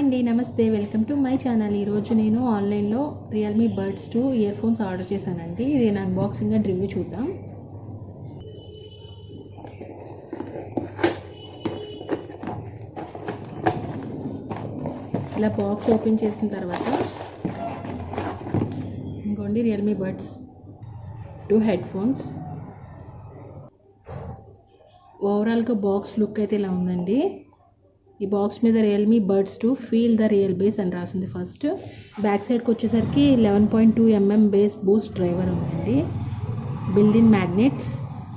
అండి, నమస్తే. Welcome to my channel. ఈరోజు నేను ఆన్లైన్లో Realme buds 2 ear phones order చేశానండి. ఇది అన్బాక్సింగ్ అండ్ రివ్యూ చూద్దాం. ఇలా బాక్స్ ఓపెన్ చేసిన తర్వాత ఇంకోండి రియల్మీ బడ్స్ 2 హెడ్ ఫోన్స్. ఓవరాల్గా బాక్స్ లుక్ అయితే ఇలా ఉందండి. ఈ బాక్స్ మీద Realme buds 2 feel the real base అని రాసింది. ఫస్ట్ బ్యాక్ సైడ్కి వచ్చేసరికి 11.2 mm బేస్ బూస్ట్ డ్రైవర్ ఉందండి. Build in magnets,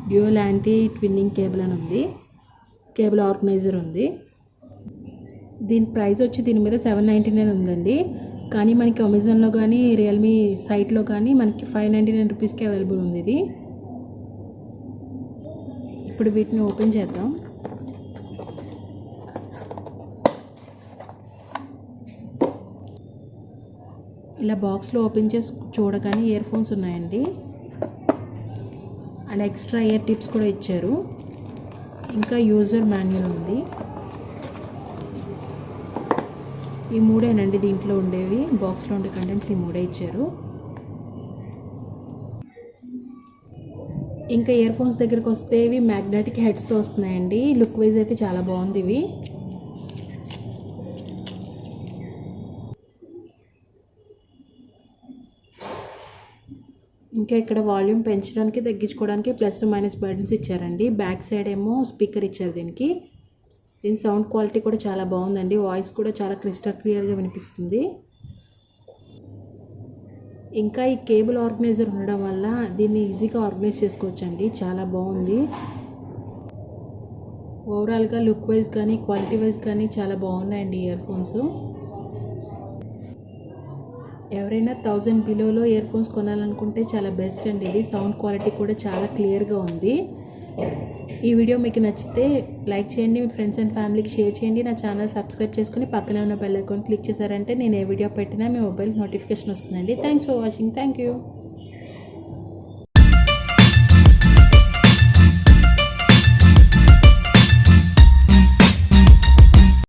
dual anti twinning cable అని ఉంది. కేబుల్ ఆర్గనైజర్ ఉంది. దీని ప్రైస్ వచ్చి దీని మీద 799 ఉందండి. కానీ మనకి అమెజాన్లో కానీ రియల్మీ సైట్లో కానీ మనకి 599 రూపీస్కి అవైలబుల్ ఉంది ఇది. ఇప్పుడు వీటిని ఓపెన్ చేద్దాం. ఇలా బాక్స్లో ఓపెన్ చేసి చూడగానే ఇయర్ ఫోన్స్ ఉన్నాయండి. అండ్ ఎక్స్ట్రా ఇయర్ టిప్స్ కూడా ఇచ్చారు. ఇంకా యూజర్ మాన్యువల్ ఉంది. ఈ మూడేనండి దీంట్లో ఉండేవి. బాక్స్లో ఉండే కంటెంట్స్ ఈ మూడే ఇచ్చారు. ఇంకా ఇయర్ ఫోన్స్ దగ్గరికి వస్తే ఇవి మ్యాగ్నెటిక్ హెడ్స్తో వస్తున్నాయండి. లుక్ వైజ్ అయితే చాలా బాగుంది ఇవి. ఇంకా ఇక్కడ వాల్యూమ్ పెంచడానికి తగ్గించుకోవడానికి ప్లస్ మైనస్ బటన్స్ ఇచ్చారండి. బ్యాక్ సైడ్ ఏమో స్పీకర్ ఇచ్చారు దీనికి. దీని సౌండ్ క్వాలిటీ కూడా చాలా బాగుందండి. వాయిస్ కూడా చాలా క్రిస్టల్ క్లియర్గా వినిపిస్తుంది. ఇంకా ఈ కేబుల్ ఆర్గనైజర్ ఉండడం వల్ల దీన్ని ఈజీగా ఆర్గనైజ్ చేసుకోవచ్చండి. చాలా బాగుంది. ఓవరాల్గా లుక్ వైజ్ కానీ క్వాలిటీ వైజ్ కానీ చాలా బాగున్నాయండి ఇయర్ ఫోన్స్. ఎవరైనా 1000 బిలోలో ఇయర్ ఫోన్స్ కొనాలనుకుంటే చాలా బెస్ట్ అండి ఇది. సౌండ్ క్వాలిటీ కూడా చాలా క్లియర్గా ఉంది. ఈ వీడియో మీకు నచ్చితే లైక్ చేయండి, మీ ఫ్రెండ్స్ అండ్ ఫ్యామిలీకి షేర్ చేయండి. నా ఛానల్ సబ్స్క్రైబ్ చేసుకుని పక్కనే ఉన్న బెల్ ఐకాన్ క్లిక్ చేశారంటే నేను ఏ వీడియో పెట్టినా మీ మొబైల్ నోటిఫికేషన్ వస్తుందండి. Thanks for watching. Thank you.